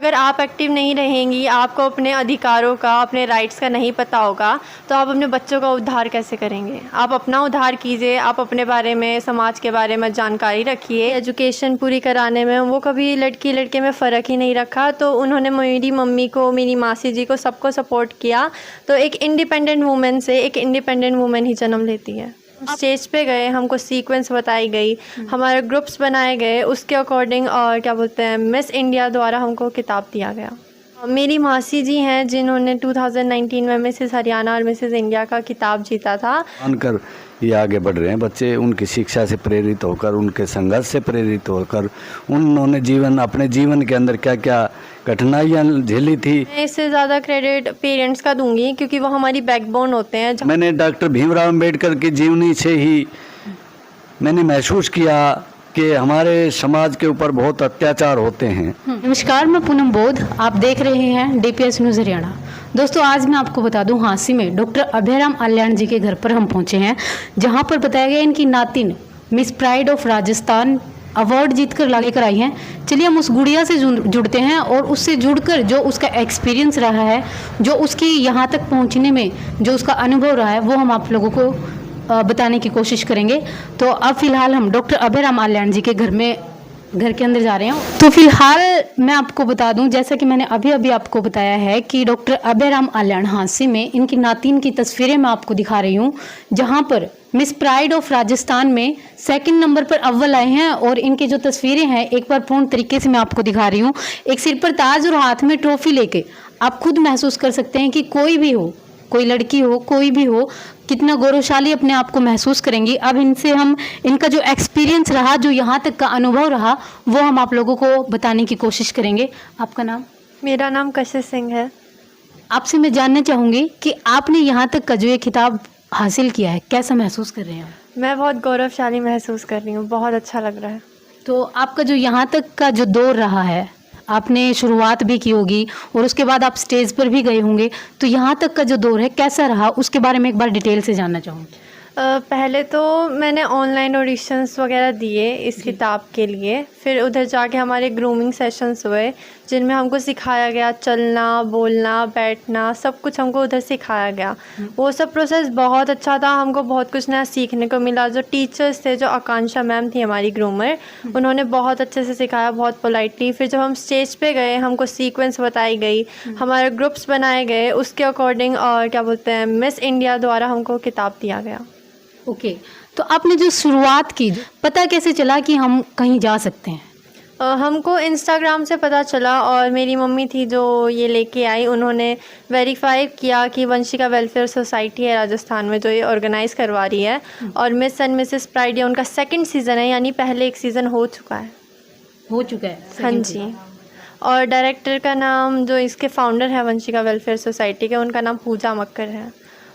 अगर आप एक्टिव नहीं रहेंगी, आपको अपने अधिकारों का, अपने राइट्स का नहीं पता होगा, तो आप अपने बच्चों का उद्धार कैसे करेंगे। आप अपना उद्धार कीजिए, आप अपने बारे में, समाज के बारे में जानकारी रखिए। एजुकेशन पूरी कराने में वो कभी लड़की लड़के में फ़र्क ही नहीं रखा, तो उन्होंने मेरी मम्मी को, मेरी मासी जी को, सबको सपोर्ट किया। तो एक इंडिपेंडेंट वूमेन से एक इंडिपेंडेंट वूमेन ही जन्म लेती है। स्टेज पे गए, हमको सीक्वेंस बताई गई, हमारे ग्रुप्स बनाए गए, उसके अकॉर्डिंग और क्या बोलते हैं, मिस इंडिया द्वारा हमको खिताब दिया गया। मेरी मासी जी हैं जिन्होंने 2019 में मिसेस हरियाणा और मिसेस इंडिया का खिताब जीता था। मानकर ये आगे बढ़ रहे हैं बच्चे, उनकी शिक्षा से प्रेरित होकर, उनके संघर्ष से प्रेरित होकर, उन्होंने अपने जीवन के अंदर क्या क्या कठिनाइयाँ झेली थी। मैं इससे ज़्यादा क्रेडिट पेरेंट्स का दूंगी, क्योंकि वो हमारी बैकबोन होते हैं। मैंने डॉक्टर भीमराव अम्बेडकर की जीवनी से ही मैंने महसूस किया कि हमारे समाज के ऊपर बहुत अत्याचार होते हैं। नमस्कार, मैं पूनम बोध, आप देख रहे हैं डीपीएस न्यूज़ हरियाणा। दोस्तों, आज मैं आपको बता दूं, हांसी में डॉक्टर अभयराम आल्याण जी के घर पर हम पहुंचे हैं, जहां पर बताया गया इनकी नातिन miss pride of Rajasthan award जीतकर लेकर आई हैं। चलिए हम उस गुड़िया से जुड़ते हैं और उससे जुड़कर जो उसका एक्सपीरियंस रहा है, जो उसकी यहाँ तक पहुँचने में जो उसका अनुभव रहा है, वो हम आप लोगों को बताने की कोशिश करेंगे। तो अब फिलहाल हम डॉक्टर अभयराम आल्याण जी के घर के अंदर जा रहे हैं। तो फिलहाल मैं आपको बता दूं, जैसा कि मैंने अभी अभी आपको बताया है कि डॉक्टर अभयराम आल्याण हांसी में इनकी नातिन की तस्वीरें मैं आपको दिखा रही हूं, जहां पर मिस प्राइड ऑफ राजस्थान में सेकंड नंबर पर अव्वल आए हैं। और इनकी जो तस्वीरें हैं, एक बार पूर्ण तरीके से मैं आपको दिखा रही हूँ। एक सिर पर ताज और हाथ में ट्रॉफी लेके आप खुद महसूस कर सकते हैं कि कोई भी हो, कोई लड़की हो, कोई भी हो, कितना गौरवशाली अपने आप को महसूस करेंगी। अब इनका जो एक्सपीरियंस रहा, जो यहाँ तक का अनुभव रहा, वो हम आप लोगों को बताने की कोशिश करेंगे। आपका नाम? मेरा नाम कशिश सिंह है। आपसे मैं जानना चाहूँगी कि आपने यहाँ तक का जो ये खिताब हासिल किया है, कैसा महसूस कर रहे हैं? मैं बहुत गौरवशाली महसूस कर रही हूँ, बहुत अच्छा लग रहा है। तो आपका जो यहाँ तक का जो दौर रहा है, आपने शुरुआत भी की होगी और उसके बाद आप स्टेज पर भी गए होंगे, तो यहाँ तक का जो दौर है कैसा रहा, उसके बारे में एक बार डिटेल से जानना चाहूँगी। पहले तो मैंने ऑनलाइन ऑडिशंस वगैरह दिए इस किताब के लिए। फिर उधर जाके हमारे ग्रूमिंग सेशंस हुए, जिनमें हमको सिखाया गया चलना, बोलना, बैठना, सब कुछ हमको उधर सिखाया गया। वो सब प्रोसेस बहुत अच्छा था, हमको बहुत कुछ नया सीखने को मिला। जो टीचर्स थे, जो आकांक्षा मैम थी हमारी ग्रूमर, उन्होंने बहुत अच्छे से सिखाया, बहुत पोलाइटली। फिर जब हम स्टेज पे गए, हमको सीक्वेंस बताई गई, हमारे ग्रुप्स बनाए गए, उसके अकॉर्डिंग और क्या बोलते हैं, मिस इंडिया द्वारा हमको किताब दिया गया। ओके, तो आपने जो शुरुआत की, पता कैसे चला कि हम कहीं जा सकते हैं? हमको इंस्टाग्राम से पता चला, और मेरी मम्मी थी जो ये लेके आई, उन्होंने वेरीफाई किया कि वंशिका वेलफेयर सोसाइटी है राजस्थान में जो ये ऑर्गेनाइज़ करवा रही है, और मिस एंड मिसेस प्राइड, ये उनका सेकंड सीज़न है, यानी पहले एक सीज़न हो चुका है। हाँ जी। और डायरेक्टर का नाम, जो इसके फाउंडर है वंशिका वेलफेयर सोसाइटी के, उनका नाम पूजा मक्कर है।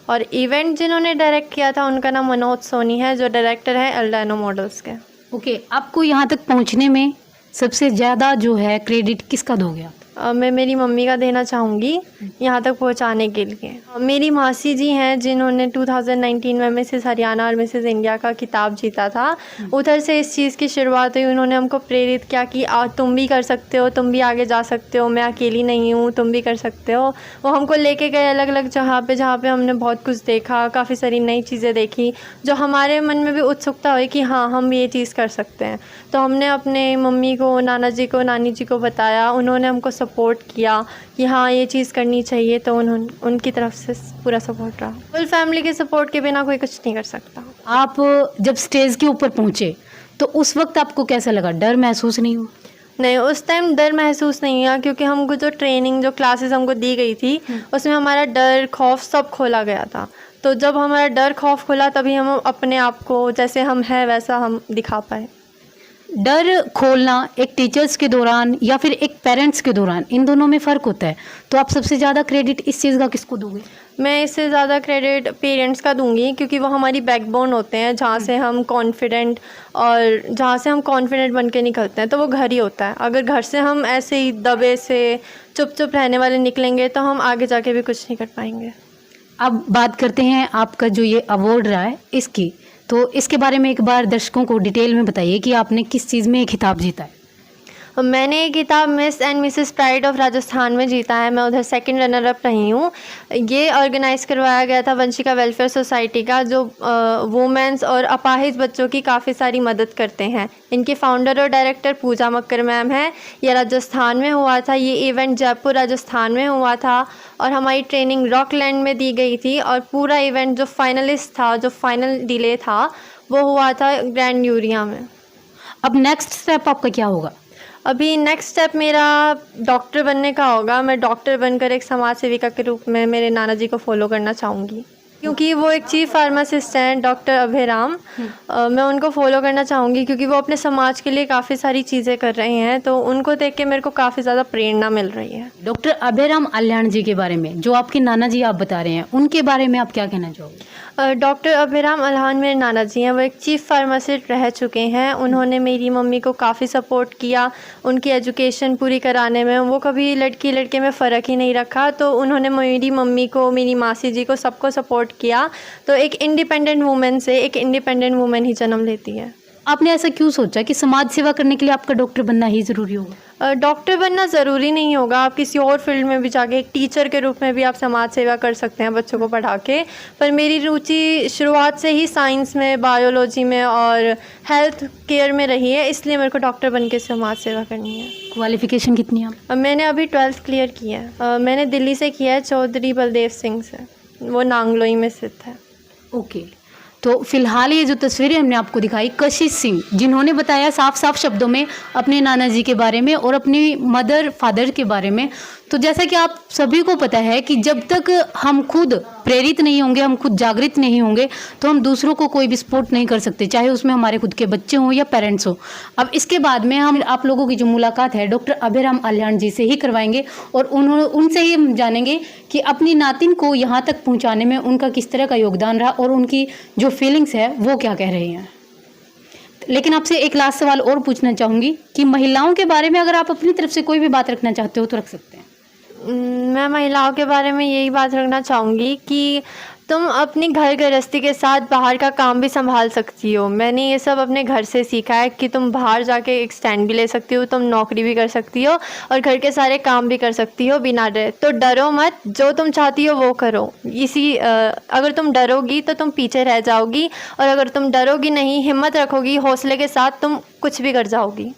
और इवेंट जिन्होंने डायरेक्ट किया था, उनका नाम मनोज सोनी है, जो डायरेक्टर है एल्डानो मॉडल्स के। ओके, आपको यहाँ तक पहुँचने में सबसे ज़्यादा जो है क्रेडिट किसका दोगे आप? मैं मेरी मम्मी का देना चाहूँगी यहाँ तक पहुँचाने के लिए। मेरी मासी जी हैं जिन्होंने 2019 में मिसेस हरियाणा और मिसेस इंडिया का खिताब जीता था। उधर से इस चीज़ की शुरुआत हुई। उन्होंने हमको प्रेरित किया कि तुम भी कर सकते हो, तुम भी आगे जा सकते हो, मैं अकेली नहीं हूँ, तुम भी कर सकते हो। वो हमको लेके गए अलग अलग जहाँ पे हमने बहुत कुछ देखा, काफ़ी सारी नई चीज़ें देखी, जो हमारे मन में भी उत्सुकता हुई कि हाँ, हम ये चीज़ कर सकते हैं। तो हमने अपने मम्मी को, नाना जी को, नानी जी को बताया, उन्होंने हमको सपोर्ट किया कि हाँ, ये चीज़ करनी चाहिए। तो उनकी तरफ से पूरा सपोर्ट रहा। फुल फैमिली के सपोर्ट के बिना कोई कुछ नहीं कर सकता। आप जब स्टेज के ऊपर पहुँचे तो उस वक्त आपको कैसा लगा? डर महसूस नहीं हुआ? नहीं, उस टाइम डर महसूस नहीं हुआ, क्योंकि हमको जो ट्रेनिंग, जो क्लासेस हमको दी गई थी, उसमें हमारा डर, खौफ सब खोला गया था। तो जब हमारा डर, खौफ खुला, तभी हम अपने आप को जैसे हम हैं वैसा हम दिखा पाए। डर खोलना एक टीचर्स के दौरान या फिर एक पेरेंट्स के दौरान, इन दोनों में फ़र्क होता है। तो आप सबसे ज़्यादा क्रेडिट इस चीज़ का किसको दोगे? मैं इससे ज़्यादा क्रेडिट पेरेंट्स का दूंगी, क्योंकि वो हमारी बैकबोन होते हैं, जहाँ से हम कॉन्फिडेंट बन के निकलते हैं। तो वो घर ही होता है। अगर घर से हम ऐसे ही दबे से चुप रहने वाले निकलेंगे, तो हम आगे जाके भी कुछ नहीं कर पाएंगे। अब बात करते हैं आपका जो ये अवार्ड रहा है इसकी, तो इसके बारे में एक बार दर्शकों को डिटेल में बताइए कि आपने किस चीज़ में ये खिताब जीता है। मैंने ये किताब miss and Mrs pride of Rajasthan में जीता है, मैं उधर सेकंड रनर अप रही हूँ। ये ऑर्गेनाइज़ करवाया गया था वंशिका वेलफेयर सोसाइटी का, जो वुमेंस और अपाहिज बच्चों की काफ़ी सारी मदद करते हैं। इनके फाउंडर और डायरेक्टर पूजा मक्कर मैम हैं। ये राजस्थान में हुआ था, ये इवेंट जयपुर राजस्थान में हुआ था और हमारी ट्रेनिंग रॉकलैंड में दी गई थी। और पूरा इवेंट जो फाइनलिस्ट था, जो फाइनल डिले था, वो हुआ था ग्रैंड यूरिया में। अब नेक्स्ट स्टेप आपका क्या होगा? अभी नेक्स्ट स्टेप मेरा डॉक्टर बनने का होगा। मैं डॉक्टर बनकर एक समाज सेविका के रूप में मेरे नाना जी को फॉलो करना चाहूँगी, क्योंकि वो एक चीफ फार्मासिस्ट हैं, डॉक्टर अभयराम। मैं उनको फॉलो करना चाहूँगी क्योंकि वो अपने समाज के लिए काफ़ी सारी चीज़ें कर रहे हैं, तो उनको देख के मेरे को काफ़ी ज़्यादा प्रेरणा मिल रही है। डॉक्टर अभयराम अल्याण जी के बारे में, जो आपके नाना जी आप बता रहे हैं, उनके बारे में आप क्या कहना चाहोगे? डॉक्टर अभयराम अल्हान मेरे नाना जी हैं। वो एक चीफ़ फार्मासिस्ट रह चुके हैं। उन्होंने मेरी मम्मी को काफ़ी सपोर्ट किया उनकी एजुकेशन पूरी कराने में। वो कभी लड़की लड़के में फ़र्क ही नहीं रखा, तो उन्होंने मेरी मम्मी को, मेरी मासी जी को, सबको सपोर्ट किया। तो एक इंडिपेंडेंट वूमेन से एक इंडिपेंडेंट वूमेन ही जन्म लेती है। आपने ऐसा क्यों सोचा कि समाज सेवा करने के लिए आपका डॉक्टर बनना ही ज़रूरी होगा? डॉक्टर बनना ज़रूरी नहीं होगा, आप किसी और फील्ड में भी जाके एक टीचर के रूप में भी आप समाज सेवा कर सकते हैं बच्चों को पढ़ा के। पर मेरी रुचि शुरुआत से ही साइंस में, बायोलॉजी में और हेल्थ केयर में रही है, इसलिए मेरे को डॉक्टर बन के समाज सेवा करनी है। क्वालिफिकेशन कितनी है आप? मैंने अभी 12th क्लियर किया है। मैंने दिल्ली से किया है, चौधरी बलदेव सिंह से, वो नांगलोई में स्थित है। ओके, तो फिलहाल ये जो तस्वीरें हमने आपको दिखाई, कशिश सिंह, जिन्होंने बताया साफ साफ शब्दों में अपने नाना जी के बारे में और अपनी मदर फादर के बारे में। तो जैसा कि आप सभी को पता है कि जब तक हम खुद प्रेरित नहीं होंगे, हम खुद जागृत नहीं होंगे, तो हम दूसरों को कोई भी सपोर्ट नहीं कर सकते, चाहे उसमें हमारे खुद के बच्चे हों या पेरेंट्स हों। अब इसके बाद में हम आप लोगों की जो मुलाकात है डॉक्टर अभयराम अल्याण जी से ही करवाएंगे और उनसे ही हम जानेंगे कि अपनी नातिन को यहाँ तक पहुँचाने में उनका किस तरह का योगदान रहा और उनकी जो फीलिंग्स है वो क्या कह रही हैं। लेकिन आपसे एक लास्ट सवाल और पूछना चाहूँगी कि महिलाओं के बारे में अगर आप अपनी तरफ से कोई भी बात रखना चाहते हो तो रख सकते हैं। मैं महिलाओं के बारे में यही बात रखना चाहूँगी कि तुम अपनी घर गृहस्थी के साथ बाहर का काम भी संभाल सकती हो। मैंने ये सब अपने घर से सीखा है कि तुम बाहर जाके एक स्टैंड भी ले सकती हो, तुम नौकरी भी कर सकती हो और घर के सारे काम भी कर सकती हो बिना डरे। तो डरो मत, जो तुम चाहती हो वो करो। अगर तुम डरोगी तो तुम पीछे रह जाओगी, और अगर तुम डरोगी नहीं, हिम्मत रखोगी, हौसले के साथ तुम कुछ भी कर जाओगी।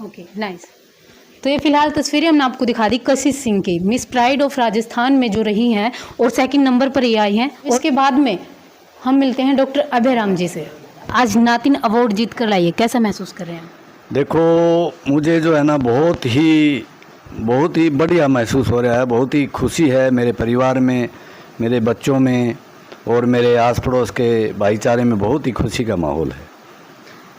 Okay, nice. तो ये फिलहाल तस्वीरें हमने आपको दिखा दी कशिश सिंह की, मिस प्राइड ऑफ राजस्थान में जो रही हैं और सेकंड नंबर पर ये आई हैं। इसके बाद में हम मिलते हैं डॉक्टर अभयराम जी से। आज नातिन अवार्ड जीत कर लाइए, कैसा महसूस कर रहे हैं? देखो, मुझे जो है ना बहुत ही बढ़िया महसूस हो रहा है। बहुत ही खुशी है मेरे परिवार में, मेरे बच्चों में और मेरे आस पड़ोस के भाईचारे में बहुत ही खुशी का माहौल है।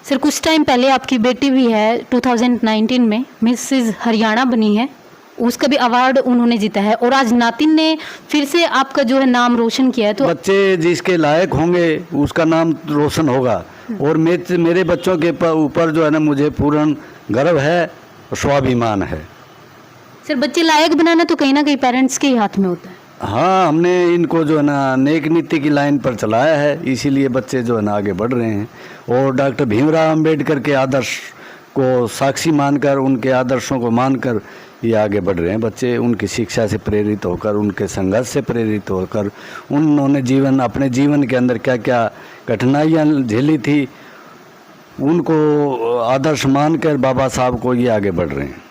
सर, कुछ टाइम पहले आपकी बेटी भी है 2019 में मिसेस हरियाणा बनी है, उसका भी अवार्ड उन्होंने जीता है और आज नातिन ने फिर से आपका जो है नाम रोशन किया है। तो बच्चे जिसके लायक होंगे उसका नाम रोशन होगा और मेरे बच्चों के ऊपर जो है ना मुझे पूर्ण गर्व है और स्वाभिमान है। सर, बच्चे लायक बनाना तो कहीं ना कहीं पेरेंट्स के ही हाथ में होता है। हाँ, हमने इनको जो है ना नेक नीति की लाइन पर चलाया है, इसीलिए बच्चे जो है ना आगे बढ़ रहे हैं और डॉक्टर भीमराव अंबेडकर के आदर्श को साक्षी मानकर, उनके आदर्शों को मानकर ये आगे बढ़ रहे हैं। बच्चे उनकी शिक्षा से प्रेरित होकर, उनके संघर्ष से प्रेरित होकर, उन्होंने अपने जीवन के अंदर क्या क्या कठिनाइयाँ झेली थी, उनको आदर्श मानकर बाबा साहब को ये आगे बढ़ रहे हैं।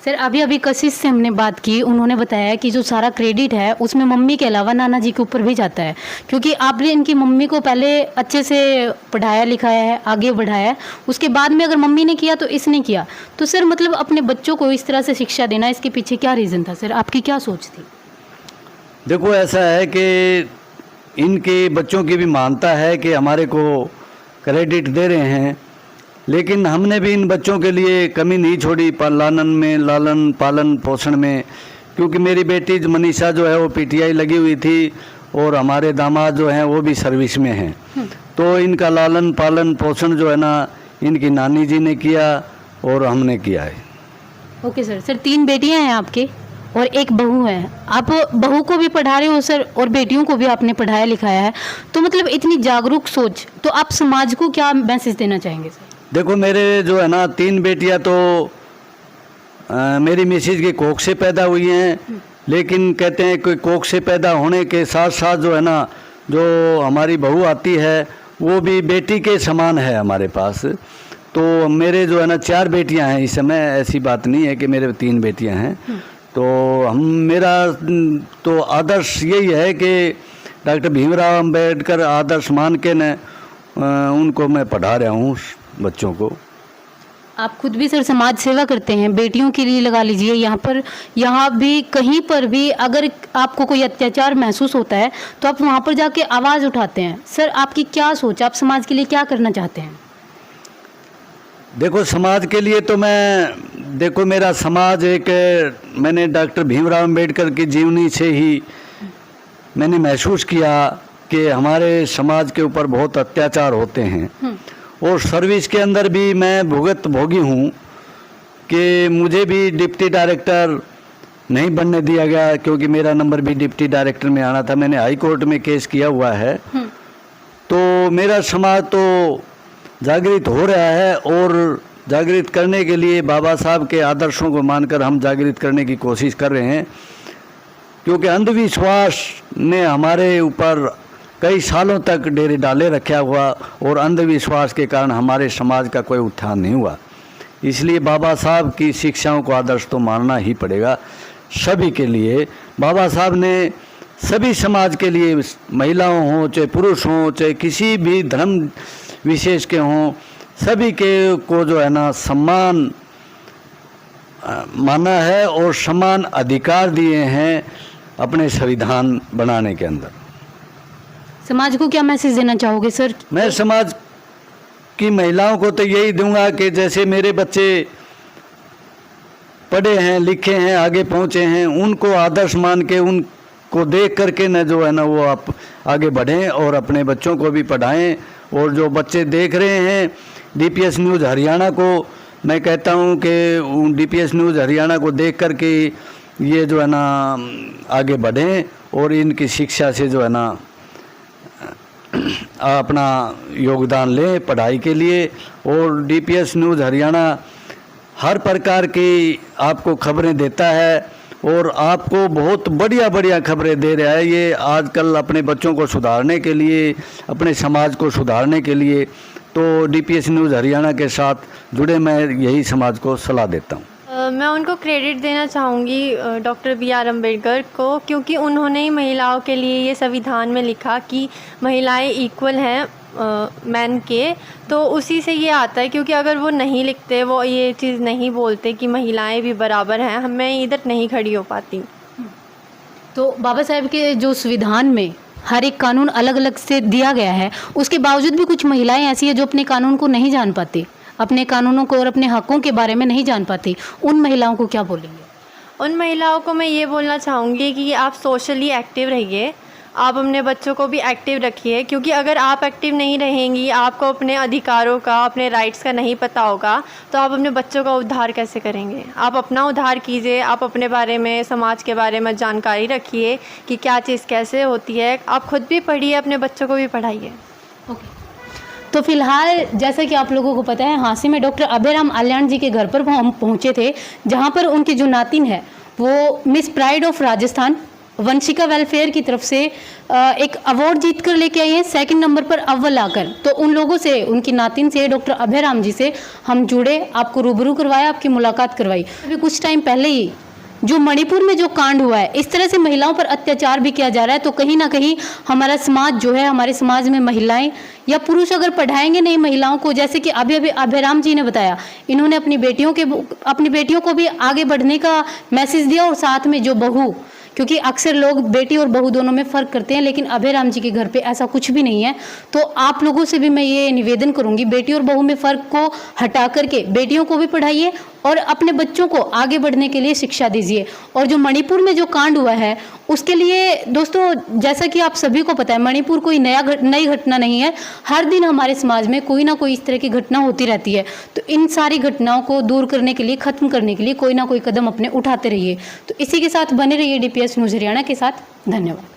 सर, अभी कशिश से हमने बात की, उन्होंने बताया कि जो सारा क्रेडिट है उसमें मम्मी के अलावा नाना जी के ऊपर भी जाता है, क्योंकि आपने इनकी मम्मी को पहले अच्छे से पढ़ाया लिखाया है, आगे बढ़ाया है, उसके बाद में अगर मम्मी ने किया तो इसने किया। तो सर, मतलब अपने बच्चों को इस तरह से शिक्षा देना, इसके पीछे क्या रीज़न था सर? आपकी क्या सोच थी? देखो, ऐसा है कि इनके बच्चों की भी मानता है कि हमारे को क्रेडिट दे रहे हैं, लेकिन हमने भी इन बच्चों के लिए कमी नहीं छोड़ी लालन पालन पोषण में, क्योंकि मेरी बेटी मनीषा जो है वो पीटीआई लगी हुई थी और हमारे दामाद जो हैं वो भी सर्विस में हैं। तो इनका लालन पालन पोषण जो है ना इनकी नानी जी ने किया और हमने किया है। Okay sir. सर, 3 बेटियां हैं आपके और एक बहू है, आप बहू को भी पढ़ा रहे हो सर और बेटियों को भी आपने पढ़ाया लिखाया है, तो मतलब इतनी जागरूक सोच, तो आप समाज को क्या मैसेज देना चाहेंगे सर? देखो, मेरे जो है ना 3 बेटियां तो मेरी मिसेज की कोख से पैदा हुई हैं, लेकिन कहते हैं कि कोख से पैदा होने के साथ साथ जो है ना, जो हमारी बहू आती है वो भी बेटी के समान है हमारे पास। तो मेरे जो है ना 4 बेटियां हैं इस समय, ऐसी बात नहीं है कि मेरे 3 बेटियां हैं। तो मेरा तो आदर्श यही है कि डॉक्टर भीमराव अंबेडकर आदर्श मान के न उनको मैं पढ़ा रहा हूँ बच्चों को। आप खुद भी सर समाज सेवा करते हैं, बेटियों के लिए लगा लीजिए, यहाँ भी कहीं पर भी अगर आपको कोई अत्याचार महसूस होता है तो आप वहाँ पर जाके आवाज़ उठाते हैं। सर आपकी क्या सोच, आप समाज के लिए क्या करना चाहते हैं? देखो समाज के लिए तो देखो मेरा समाज मैंने डॉक्टर भीमराव अंबेडकर की जीवनी से ही मैंने महसूस किया कि हमारे समाज के ऊपर बहुत अत्याचार होते हैं, और सर्विस के अंदर भी मैं भोगी हूँ कि मुझे भी डिप्टी डायरेक्टर नहीं बनने दिया गया, क्योंकि मेरा नंबर भी डिप्टी डायरेक्टर में आना था। मैंने हाई कोर्ट में केस किया हुआ है। तो मेरा समाज तो जागृत हो रहा है, और जागृत करने के लिए बाबा साहब के आदर्शों को मानकर हम जागृत करने की कोशिश कर रहे हैं, क्योंकि अंधविश्वास ने हमारे ऊपर कई सालों तक डेरे डाले रखा हुआ, और अंधविश्वास के कारण हमारे समाज का कोई उत्थान नहीं हुआ। इसलिए बाबा साहब की शिक्षाओं को आदर्श तो मानना ही पड़ेगा सभी के लिए। बाबा साहब ने सभी समाज के लिए, महिलाओं हों चाहे पुरुष हों चाहे किसी भी धर्म विशेष के हों, सभी के को जो है ना सम्मान माना है और समान अधिकार दिए हैं अपने संविधान बनाने के अंदर। समाज को क्या मैसेज देना चाहोगे सर? मैं समाज की महिलाओं को तो यही दूंगा कि जैसे मेरे बच्चे पढ़े हैं, लिखे हैं, आगे पहुंचे हैं, उनको आदर्श मान के उनको देख करके न जो है ना वो आप आगे बढ़ें और अपने बच्चों को भी पढ़ाएं। और जो बच्चे देख रहे हैं डीपीएस न्यूज़ हरियाणा को, मैं कहता हूं कि डीपीएस न्यूज़ हरियाणा को देख करके ये जो है ना आगे बढ़ें और इनकी शिक्षा से जो है ना अपना योगदान लें पढ़ाई के लिए। और डीपीएस न्यूज़ हरियाणा हर प्रकार की आपको खबरें देता है और आपको बहुत बढ़िया बढ़िया खबरें दे रहा है। ये आजकल अपने बच्चों को सुधारने के लिए, अपने समाज को सुधारने के लिए, तो डीपीएस न्यूज़ हरियाणा के साथ जुड़े मैं यही समाज को सलाह देता हूँ। मैं उनको क्रेडिट देना चाहूँगी डॉक्टर BR अम्बेडकर को, क्योंकि उन्होंने ही महिलाओं के लिए ये संविधान में लिखा कि महिलाएं इक्वल हैं मैन के। तो उसी से ये आता है, क्योंकि अगर वो नहीं लिखते, वो ये चीज़ नहीं बोलते कि महिलाएं भी बराबर हैं, मैं इधर नहीं खड़ी हो पाती। तो बाबा साहेब के जो संविधान में हर एक कानून अलग अलग से दिया गया है, उसके बावजूद भी कुछ महिलाएं ऐसी हैं जो अपने कानून को नहीं जान पाती, अपने कानूनों को और अपने हकों के बारे में नहीं जान पाती। उन महिलाओं को क्या बोलेंगे? उन महिलाओं को मैं ये बोलना चाहूँगी कि आप सोशली एक्टिव रहिए, आप अपने बच्चों को भी एक्टिव रखिए, क्योंकि अगर आप एक्टिव नहीं रहेंगी, आपको अपने अधिकारों का, अपने राइट्स का नहीं पता होगा, तो आप अपने बच्चों का उद्धार कैसे करेंगे। आप अपना उद्धार कीजिए, आप अपने बारे में, समाज के बारे में जानकारी रखिए कि क्या चीज़ कैसे होती है। आप खुद भी पढ़िए, अपने बच्चों को भी पढ़ाइए। ओके। तो फिलहाल जैसा कि आप लोगों को पता है, हांसी में डॉक्टर अभयराम आल्याण जी के घर पर हम पहुंचे थे, जहां पर उनकी जो नातिन है वो miss pride of Rajasthan Vanshika welfare की तरफ से एक अवार्ड जीत कर लेके आई है, 2nd नंबर पर अव्वल आकर। तो उन लोगों से, उनकी नातिन से, डॉक्टर अभयराम जी से हम जुड़े, आपको रूबरू करवाया, आपकी मुलाकात करवाई। अभी कुछ टाइम पहले ही जो मणिपुर में जो कांड हुआ है, इस तरह से महिलाओं पर अत्याचार भी किया जा रहा है, तो कहीं ना कहीं हमारा समाज जो है, हमारे समाज में महिलाएं या पुरुष अगर पढ़ाएंगे नहीं महिलाओं को, जैसे कि अभी अभयराम जी ने बताया, इन्होंने अपनी बेटियों को भी आगे बढ़ने का मैसेज दिया, और साथ में जो बहू, क्योंकि अक्सर लोग बेटी और बहू दोनों में फ़र्क करते हैं, लेकिन अभयराम जी के घर पे ऐसा कुछ भी नहीं है। तो आप लोगों से भी मैं ये निवेदन करूंगी, बेटी और बहू में फ़र्क को हटा करके बेटियों को भी पढ़ाइए और अपने बच्चों को आगे बढ़ने के लिए शिक्षा दीजिए। और जो मणिपुर में जो कांड हुआ है, उसके लिए दोस्तों, जैसा कि आप सभी को पता है, मणिपुर कोई नई घटना नहीं है। हर दिन हमारे समाज में कोई ना कोई इस तरह की घटना होती रहती है। तो इन सारी घटनाओं को दूर करने के लिए, ख़त्म करने के लिए कोई ना कोई कदम अपने उठाते रहिए। तो इसी के साथ बने रहिए डीपीएस न्यूज़ हरियाणा के साथ। धन्यवाद।